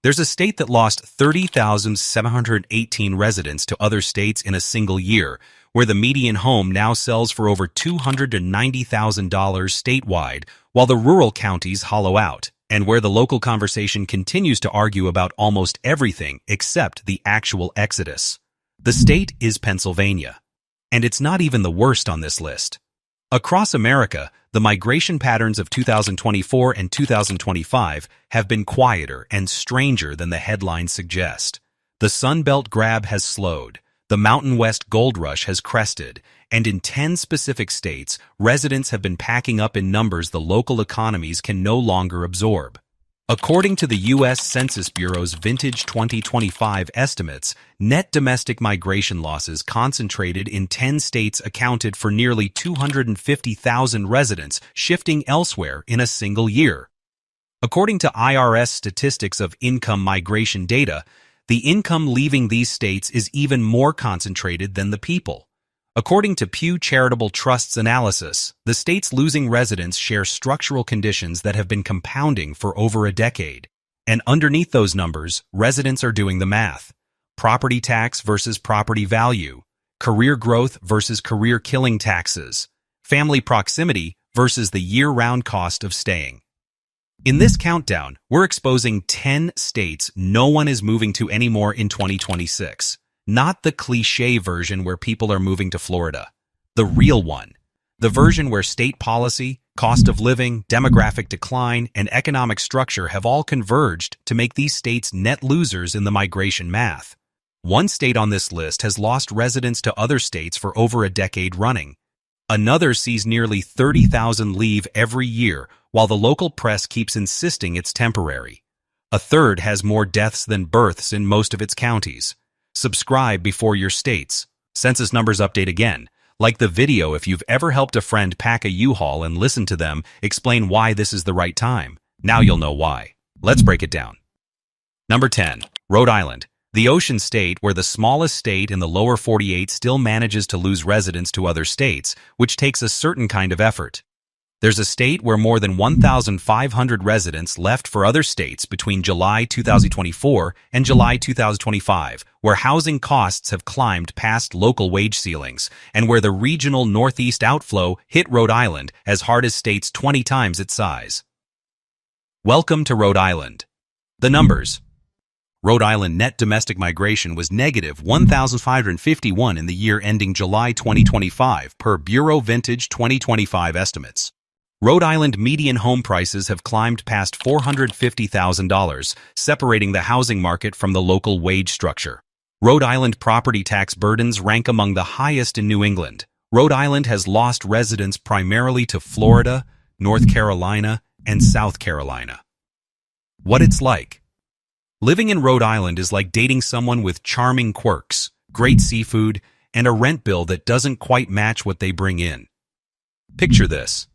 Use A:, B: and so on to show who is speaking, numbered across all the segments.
A: There's a state that lost 30,718 residents to other states in a single year, where the median home now sells for over $290,000 statewide, while the rural counties hollow out, and where the local conversation continues to argue about almost everything except the actual exodus. The state is Pennsylvania. And it's not even the worst on this list. Across America, the migration patterns of 2024 and 2025 have been quieter and stranger than the headlines suggest. The Sun Belt grab has slowed, the Mountain West gold rush has crested, and in 10 specific states, residents have been packing up in numbers the local economies can no longer absorb. According to the U.S. Census Bureau's Vintage 2025 estimates, net domestic migration losses concentrated in 10 states accounted for nearly 250,000 residents shifting elsewhere in a single year. According to IRS statistics of income migration data, the income leaving these states is even more concentrated than the people. According to Pew Charitable Trust's analysis, the states losing residents share structural conditions that have been compounding for over a decade. And underneath those numbers, residents are doing the math. Property tax versus property value, career growth versus career-killing taxes, family proximity versus the year-round cost of staying. In this countdown, we're exposing 10 states no one is moving to anymore in 2026. Not the cliché version where people are moving to Florida. The real one. The version where state policy, cost of living, demographic decline, and economic structure have all converged to make these states net losers in the migration math. One state on this list has lost residents to other states for over a decade running. Another sees nearly 30,000 leave every year, while the local press keeps insisting it's temporary. A third has more deaths than births in most of its counties. Subscribe before your states. Census numbers update again. Like the video if you've ever helped a friend pack a U-Haul and listen to them explain why this is the right time. Now you'll know why. Let's break it down. Number 10. Rhode Island. The ocean state where the smallest state in the lower 48 still manages to lose residents to other states, which takes a certain kind of effort. There's a state where more than 1,500 residents left for other states between July 2024 and July 2025, where housing costs have climbed past local wage ceilings, and where the regional northeast outflow hit Rhode Island as hard as states 20 times its size. Welcome to Rhode Island. The numbers. Rhode Island net domestic migration was negative 1,551 in the year ending July 2025 per Bureau Vintage 2025 estimates. Rhode Island median home prices have climbed past $450,000, separating the housing market from the local wage structure. Rhode Island property tax burdens rank among the highest in New England. Rhode Island has lost residents primarily to Florida, North Carolina, and South Carolina. What it's like. Living in Rhode Island is like dating someone with charming quirks, great seafood, and a rent bill that doesn't quite match what they bring in. Picture this.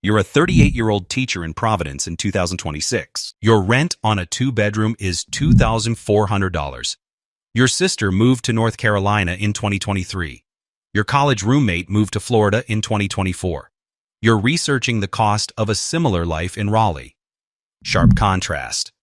A: You're a 38-year-old teacher in Providence in 2026. Your rent on a two-bedroom is $2,400. Your sister moved to North Carolina in 2023. Your college roommate moved to Florida in 2024. You're researching the cost of a similar life in Raleigh. Sharp contrast.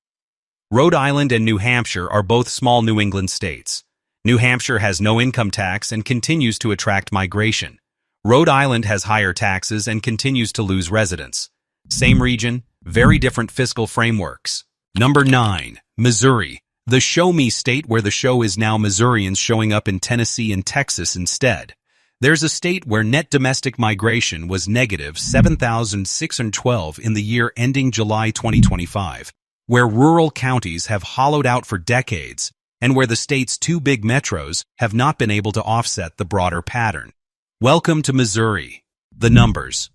A: Rhode Island and New Hampshire are both small New England states. New Hampshire has no income tax and continues to attract migration. Rhode Island has higher taxes and continues to lose residents. Same region, very different fiscal frameworks. Number 9. Missouri. The show me state where the show is now Missourians showing up in Tennessee and Texas instead. There's a state where net domestic migration was negative 7,612 in the year ending July 2025, where rural counties have hollowed out for decades, and where the state's two big metros have not been able to offset the broader pattern. Welcome to Missouri. The numbers.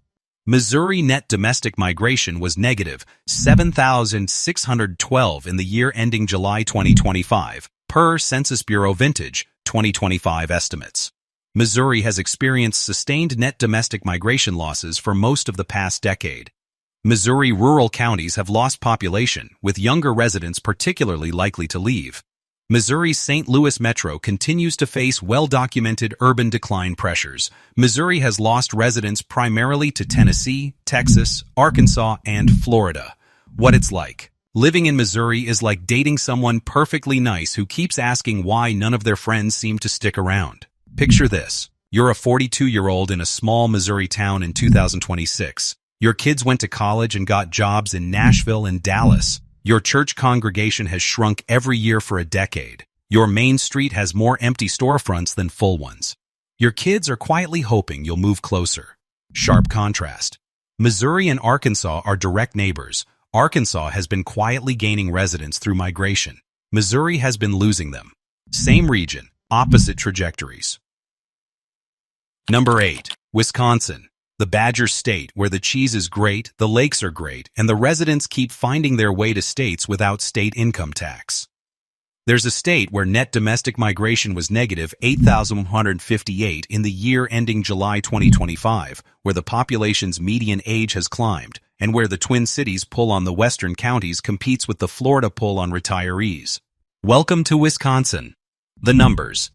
A: Missouri net domestic migration was negative 7,612 in the year ending July 2025, per Census Bureau Vintage 2025 estimates. Missouri has experienced sustained net domestic migration losses for most of the past decade. Missouri rural counties have lost population, with younger residents particularly likely to leave. Missouri's St. Louis metro continues to face well-documented urban decline pressures. Missouri has lost residents primarily to Tennessee, Texas, Arkansas, and Florida. What it's like. Living in Missouri is like dating someone perfectly nice who keeps asking why none of their friends seem to stick around. Picture this. You're a 42-year-old in a small Missouri town in 2026. Your kids went to college and got jobs in Nashville and Dallas. Your church congregation has shrunk every year for a decade. Your main street has more empty storefronts than full ones. Your kids are quietly hoping you'll move closer. Sharp contrast. Missouri and Arkansas are direct neighbors. Arkansas has been quietly gaining residents through migration. Missouri has been losing them. Same region, opposite trajectories. Number 8. Wisconsin. The Badger State, where the cheese is great, the lakes are great, and the residents keep finding their way to states without state income tax. There's a state where net domestic migration was negative 8,158 in the year ending July 2025, where the population's median age has climbed, and where the Twin Cities pull on the western counties competes with the Florida pull on retirees. Welcome to Wisconsin. The numbers.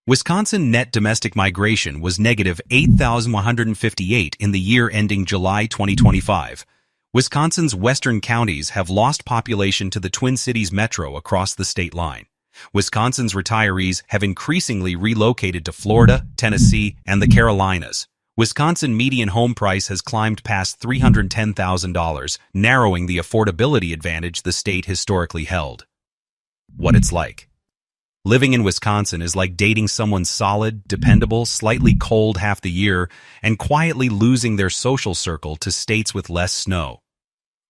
A: Wisconsin net domestic migration was negative 8,158 in the year ending July 2025. Wisconsin's western counties have lost population to the Twin Cities metro across the state line. Wisconsin's retirees have increasingly relocated to Florida, Tennessee, and the Carolinas. Wisconsin median home price has climbed past $310,000, narrowing the affordability advantage the state historically held. What it's like. Living in Wisconsin is like dating someone solid, dependable, slightly cold half the year, and quietly losing their social circle to states with less snow.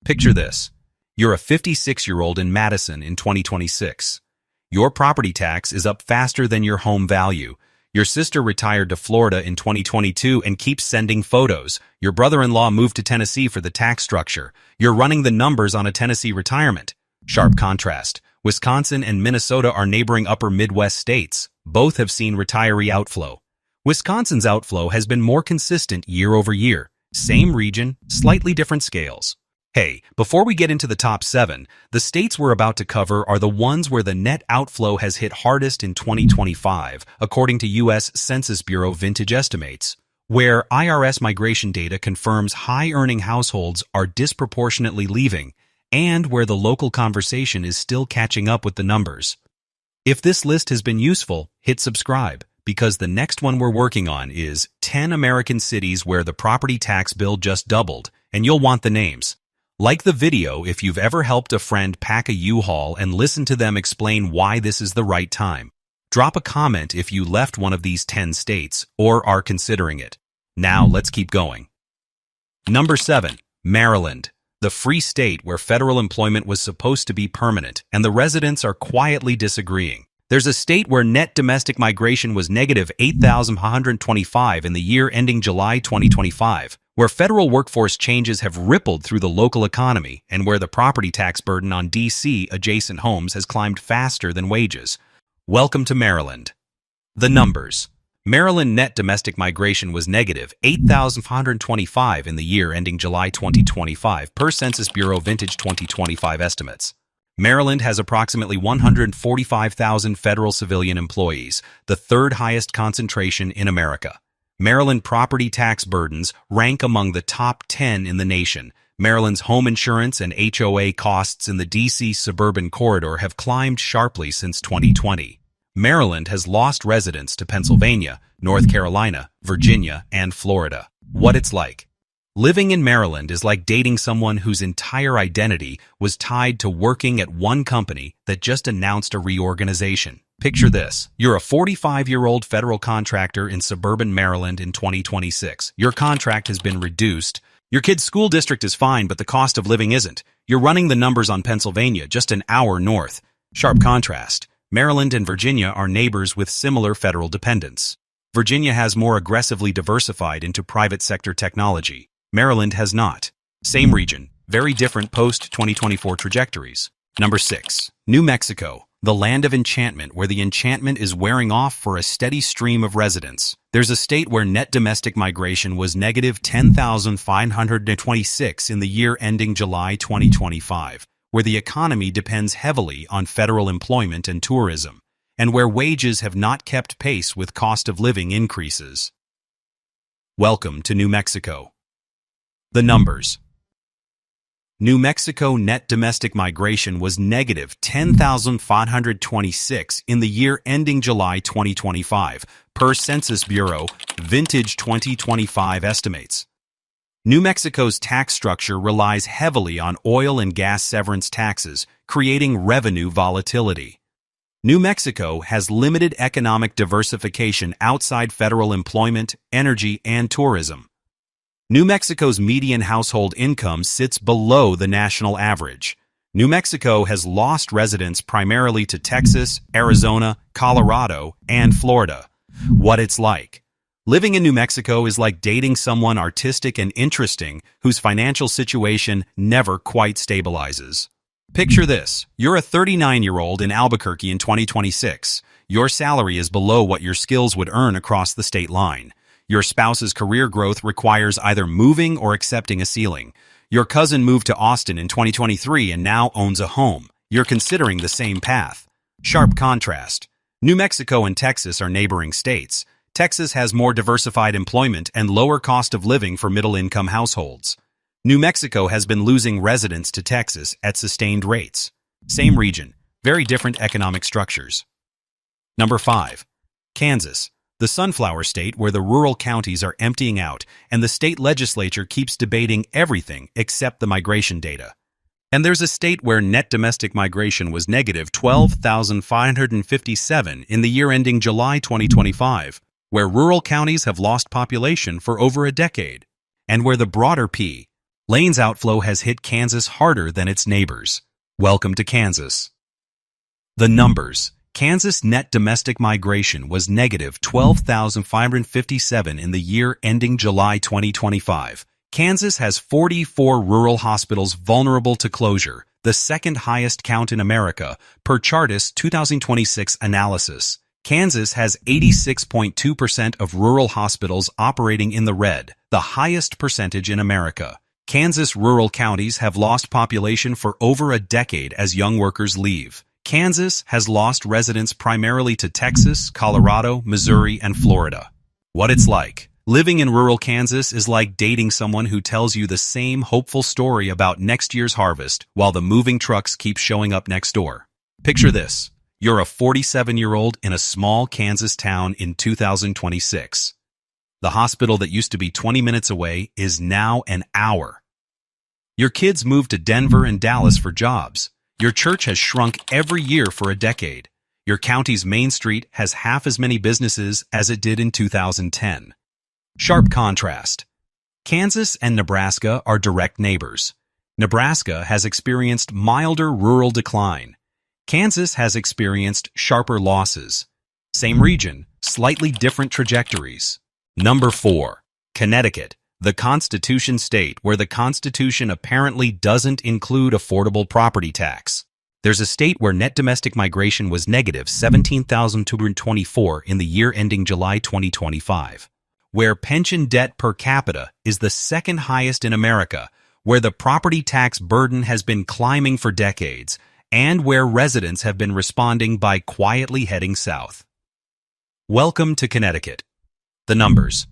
A: Picture this. You're a 56-year-old in Madison in 2026. Your property tax is up faster than your home value. Your sister retired to Florida in 2022 and keeps sending photos. Your brother-in-law moved to Tennessee for the tax structure. You're running the numbers on a Tennessee retirement. Sharp contrast. Wisconsin and Minnesota are neighboring upper Midwest states. Both have seen retiree outflow. Wisconsin's outflow has been more consistent year over year. Same region, slightly different scales. Hey, before we get into the top 7, the states we're about to cover are the ones where the net outflow has hit hardest in 2025, according to U.S. Census Bureau vintage estimates, where IRS migration data confirms high-earning households are disproportionately leaving, and where the local conversation is still catching up with the numbers. If this list has been useful, hit subscribe, because the next one we're working on is 10 American cities where the property tax bill just doubled, and you'll want the names. Like the video if you've ever helped a friend pack a U-Haul and listen to them explain why this is the right time. Drop a comment if you left one of these 10 states or are considering it. Now let's keep going. Number 7. Maryland. The free state where federal employment was supposed to be permanent, and the residents are quietly disagreeing. There's a state where net domestic migration was negative 8,125 in the year ending July 2025, where federal workforce changes have rippled through the local economy, and where the property tax burden on D.C.-adjacent homes has climbed faster than wages. Welcome to Maryland. The numbers. Maryland net domestic migration was negative 8,525 in the year ending July 2025 per Census Bureau Vintage 2025 estimates. Maryland has approximately 145,000 federal civilian employees, the third highest concentration in America. Maryland property tax burdens rank among the top 10 in the nation. Maryland's home insurance and HOA costs in the D.C. suburban corridor have climbed sharply since 2020. Maryland has lost residents to Pennsylvania, North Carolina, Virginia, and Florida. What it's like. Living in Maryland is like dating someone whose entire identity was tied to working at one company that just announced a reorganization. Picture this. You're a 45-year-old federal contractor in suburban Maryland in 2026. Your contract has been reduced. Your kid's school district is fine, but the cost of living isn't. You're running the numbers on Pennsylvania, just an hour north. Sharp contrast. Maryland and Virginia are neighbors with similar federal dependence. Virginia has more aggressively diversified into private sector technology. Maryland has not. Same region, very different post-2024 trajectories. Number 6. New Mexico, the land of enchantment where the enchantment is wearing off for a steady stream of residents. There's a state where net domestic migration was negative 10,526 in the year ending July 2025. Where the economy depends heavily on federal employment and tourism, and where wages have not kept pace with cost of living increases. Welcome to New Mexico. The numbers. New Mexico net domestic migration was negative 10,526 in the year ending July 2025, per Census Bureau, Vintage 2025 estimates. New Mexico's tax structure relies heavily on oil and gas severance taxes, creating revenue volatility. New Mexico has limited economic diversification outside federal employment, energy, and tourism. New Mexico's median household income sits below the national average. New Mexico has lost residents primarily to Texas, Arizona, Colorado, and Florida. What it's like. Living in New Mexico is like dating someone artistic and interesting whose financial situation never quite stabilizes. Picture this. You're a 39-year-old in Albuquerque in 2026. Your salary is below what your skills would earn across the state line. Your spouse's career growth requires either moving or accepting a ceiling. Your cousin moved to Austin in 2023 and now owns a home. You're considering the same path. Sharp contrast. New Mexico and Texas are neighboring states. Texas has more diversified employment and lower cost of living for middle-income households. New Mexico has been losing residents to Texas at sustained rates. Same region, very different economic structures. Number 5. Kansas, the sunflower state where the rural counties are emptying out and the state legislature keeps debating everything except the migration data. And there's a state where net domestic migration was negative 12,557 in the year ending July 2025, where rural counties have lost population for over a decade, and where the broader Lane's outflow has hit Kansas harder than its neighbors. Welcome to Kansas. The numbers. Kansas net domestic migration was negative 12,557 in the year ending July 2025. Kansas has 44 rural hospitals vulnerable to closure, the second highest count in America, per Chartis 2026 analysis. Kansas has 86.2% of rural hospitals operating in the red, the highest percentage in America. Kansas rural counties have lost population for over a decade as young workers leave. Kansas has lost residents primarily to Texas, Colorado, Missouri, and Florida. What it's like. Living in rural Kansas is like dating someone who tells you the same hopeful story about next year's harvest while the moving trucks keep showing up next door. Picture this. You're a 47-year-old in a small Kansas town in 2026. The hospital that used to be 20 minutes away is now an hour. Your kids moved to Denver and Dallas for jobs. Your church has shrunk every year for a decade. Your county's Main Street has half as many businesses as it did in 2010. Sharp contrast. Kansas and Nebraska are direct neighbors. Nebraska has experienced milder rural decline. Kansas has experienced sharper losses. Same region, slightly different trajectories. Number 4. Connecticut, the Constitution state where the Constitution apparently doesn't include affordable property tax. There's a state where net domestic migration was negative 17,224 in the year ending July 2025, where pension debt per capita is the second highest in America, where the property tax burden has been climbing for decades, and where residents have been responding by quietly heading south. Welcome to Connecticut. The numbers.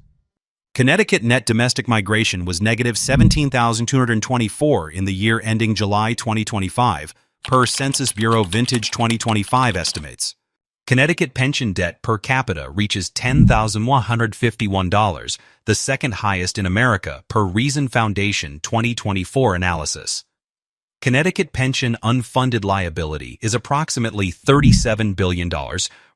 A: Connecticut net domestic migration was negative 17,224 in the year ending July 2025, per Census Bureau Vintage 2025 estimates. Connecticut pension debt per capita reaches $10,151, the second highest in America per Reason Foundation 2024 analysis. Connecticut pension unfunded liability is approximately $37 billion,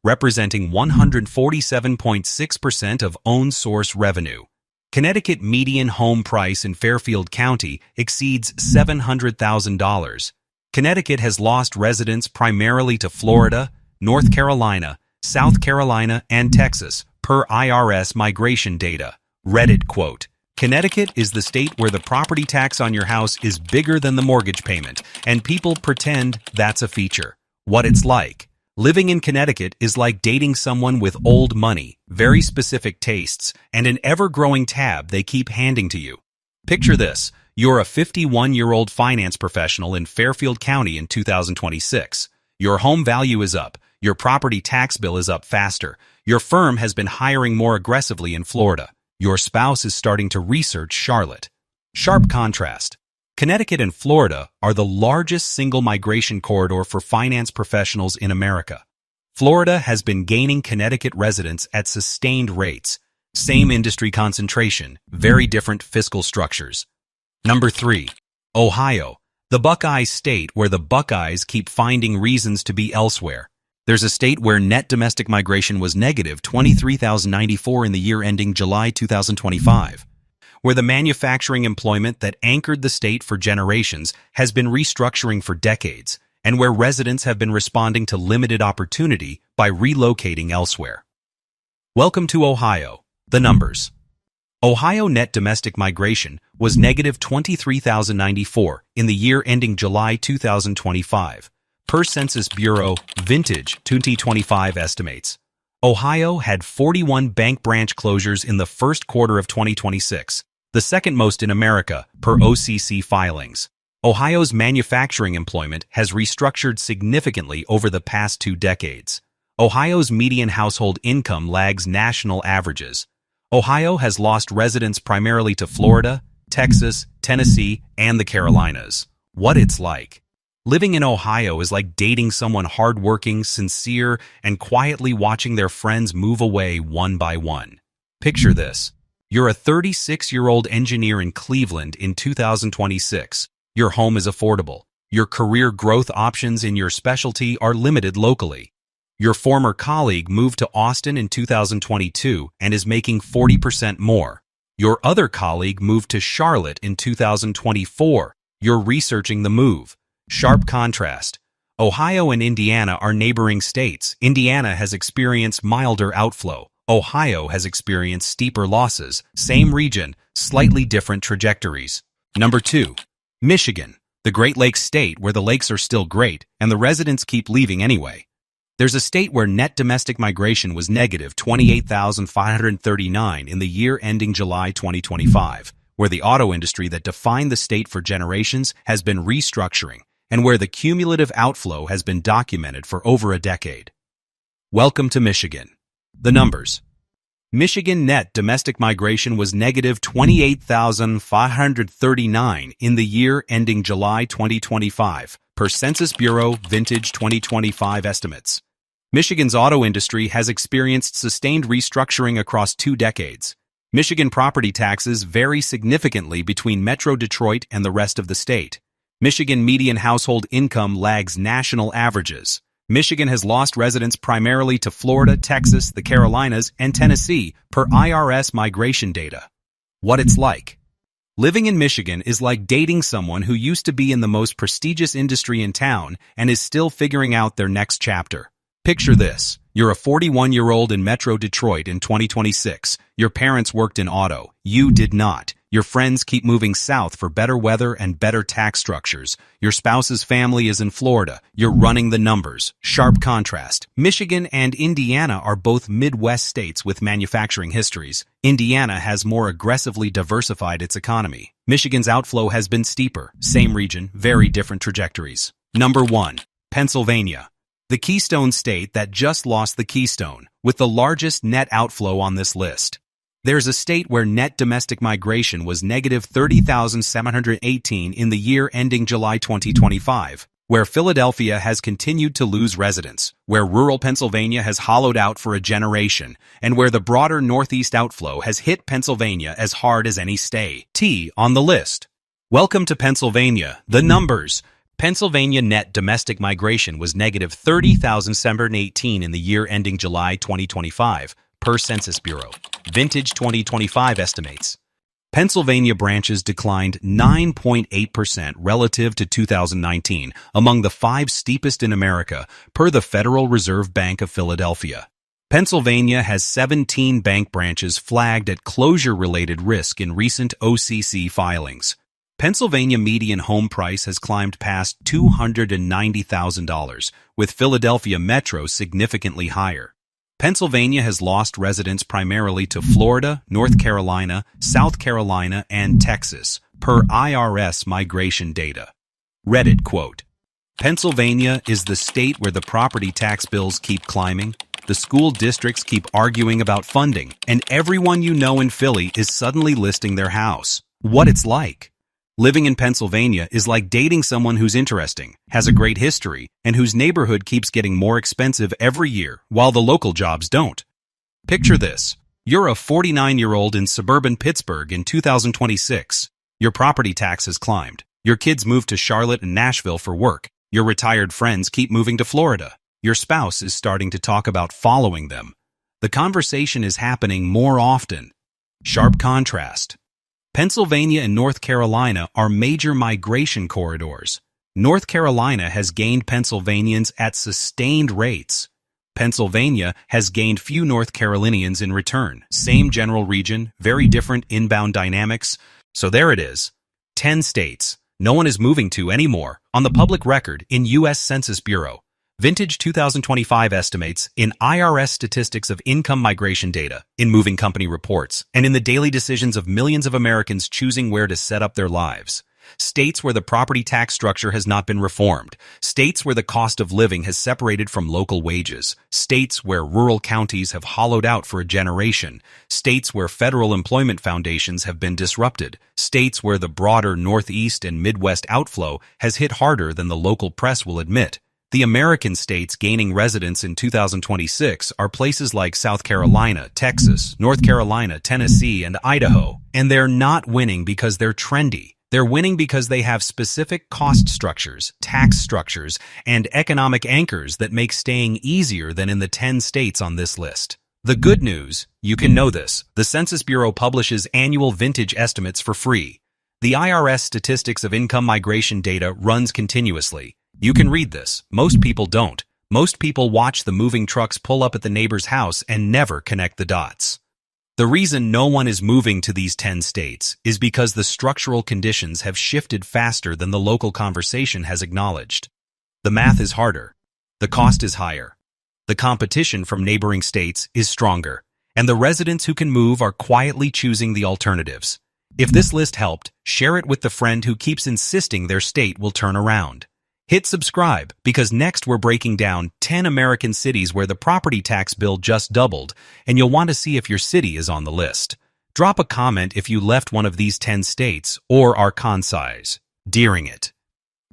A: representing 147.6% of own source revenue. Connecticut median home price in Fairfield County exceeds $700,000. Connecticut has lost residents primarily to Florida, North Carolina, South Carolina, and Texas, per IRS migration data. Reddit quote. Connecticut is the state where the property tax on your house is bigger than the mortgage payment, and people pretend that's a feature. What it's like. Living in Connecticut is like dating someone with old money, very specific tastes, and an ever-growing tab they keep handing to you. Picture this. You're a 51-year-old finance professional in Fairfield County in 2026. Your home value is up. Your property tax bill is up faster. Your firm has been hiring more aggressively in Florida. Your spouse is starting to research Charlotte. Sharp contrast. Connecticut and Florida are the largest single migration corridor for finance professionals in America. Florida has been gaining Connecticut residents at sustained rates. Same industry concentration, very different fiscal structures. Number 3. Ohio, the Buckeye state where the Buckeyes keep finding reasons to be elsewhere. There's a state where net domestic migration was negative 23,094 in the year ending July 2025, where the manufacturing employment that anchored the state for generations has been restructuring for decades, and where residents have been responding to limited opportunity by relocating elsewhere. Welcome to Ohio. The numbers. Ohio net domestic migration was negative 23,094 in the year ending July 2025, per Census Bureau Vintage 2025 estimates. Ohio had 41 bank branch closures in the first quarter of 2026, the second most in America, per OCC filings. Ohio's manufacturing employment has restructured significantly over the past 2 decades. Ohio's median household income lags national averages. Ohio has lost residents primarily to Florida, Texas, Tennessee, and the Carolinas. What it's like. Living in Ohio is like dating someone hardworking, sincere, and quietly watching their friends move away one by one. Picture this. You're a 36-year-old engineer in Cleveland in 2026. Your home is affordable. Your career growth options in your specialty are limited locally. Your former colleague moved to Austin in 2022 and is making 40% more. Your other colleague moved to Charlotte in 2024. You're researching the move. Sharp contrast. Ohio and Indiana are neighboring states. Indiana has experienced milder outflow. Ohio has experienced steeper losses. Same region, slightly different trajectories. Number 2. Michigan, the Great Lakes state where the lakes are still great and the residents keep leaving anyway. There's a state where net domestic migration was negative 28,539 in the year ending July 2025, where the auto industry that defined the state for generations has been restructuring, and where the cumulative outflow has been documented for over a decade. Welcome to Michigan. The numbers. Michigan net domestic migration was negative 28,539 in the year ending July 2025, per Census Bureau Vintage 2025 estimates. Michigan's auto industry has experienced sustained restructuring across 2 decades. Michigan property taxes vary significantly between Metro Detroit and the rest of the state. Michigan median household income lags national averages. Michigan has lost residents primarily to Florida, Texas, the Carolinas, and Tennessee, per IRS migration data. What it's like. Living in Michigan is like dating someone who used to be in the most prestigious industry in town and is still figuring out their next chapter. Picture this. You're a 41-year-old in Metro Detroit in 2026. Your parents worked in auto. You did not. Your friends keep moving south for better weather and better tax structures. Your spouse's family is in Florida. You're running the numbers. Sharp contrast. Michigan and Indiana are both Midwest states with manufacturing histories. Indiana has more aggressively diversified its economy. Michigan's outflow has been steeper. Same region, very different trajectories. Number 1. Pennsylvania. The Keystone state that just lost the Keystone, with the largest net outflow on this list. There's a state where net domestic migration was negative 30,718 in the year ending July 2025, where Philadelphia has continued to lose residents, where rural Pennsylvania has hollowed out for a generation, and where the broader Northeast outflow has hit Pennsylvania as hard as any state on the list. Welcome to Pennsylvania. The numbers. Pennsylvania net domestic migration was negative 30,718 in the year ending July 2025, per Census Bureau. Vintage 2025 estimates. Pennsylvania branches declined 9.8% relative to 2019, among the 5 steepest in America, per the Federal Reserve Bank of Philadelphia. Pennsylvania has 17 bank branches flagged at closure-related risk in recent OCC filings. Pennsylvania median home price has climbed past $290,000, with Philadelphia Metro significantly higher. Pennsylvania has lost residents primarily to Florida, North Carolina, South Carolina, and Texas, per IRS migration data. Reddit quote, Pennsylvania is the state where the property tax bills keep climbing, the school districts keep arguing about funding, and everyone you know in Philly is suddenly listing their house. What it's like. Living in Pennsylvania is like dating someone who's interesting, has a great history, and whose neighborhood keeps getting more expensive every year while the local jobs don't. Picture this. You're a 49-year-old in suburban Pittsburgh in 2026. Your property tax has climbed. Your kids moved to Charlotte and Nashville for work. Your retired friends keep moving to Florida. Your spouse is starting to talk about following them. The conversation is happening more often. Sharp contrast. Pennsylvania and North Carolina are major migration corridors. North Carolina has gained Pennsylvanians at sustained rates. Pennsylvania has gained few North Carolinians in return. Same general region, very different inbound dynamics. So there it is. 10 states. No one is moving to anymore. On the public record in U.S. Census Bureau. Vintage 2025 estimates in IRS statistics of income migration data, in moving company reports, and in the daily decisions of millions of Americans choosing where to set up their lives. States where the property tax structure has not been reformed. States where the cost of living has separated from local wages. States where rural counties have hollowed out for a generation. States where federal employment foundations have been disrupted. States where the broader Northeast and Midwest outflow has hit harder than the local press will admit. The American states gaining residents in 2026 are places like South Carolina, Texas, North Carolina, Tennessee, and Idaho. And they're not winning because they're trendy. They're winning because they have specific cost structures, tax structures, and economic anchors that make staying easier than in the 10 states on this list. The good news, you can know this, the Census Bureau publishes annual vintage estimates for free. The IRS statistics of income migration data runs continuously. You can read this. Most people don't. Most people watch the moving trucks pull up at the neighbor's house and never connect the dots. The reason no one is moving to these 10 states is because the structural conditions have shifted faster than the local conversation has acknowledged. The math is harder. The cost is higher. The competition from neighboring states is stronger. And the residents who can move are quietly choosing the alternatives. If this list helped, share it with the friend who keeps insisting their state will turn around. Hit subscribe, because next we're breaking down 10 American cities where the property tax bill just doubled, and you'll want to see if your city is on the list. Drop a comment if you left one of these 10 states or are concise, during it.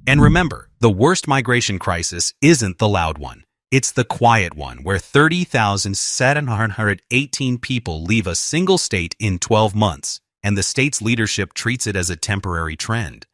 A: And remember, the worst migration crisis isn't the loud one. It's the quiet one, where 30,718 people leave a single state in 12 months, and the state's leadership treats it as a temporary trend.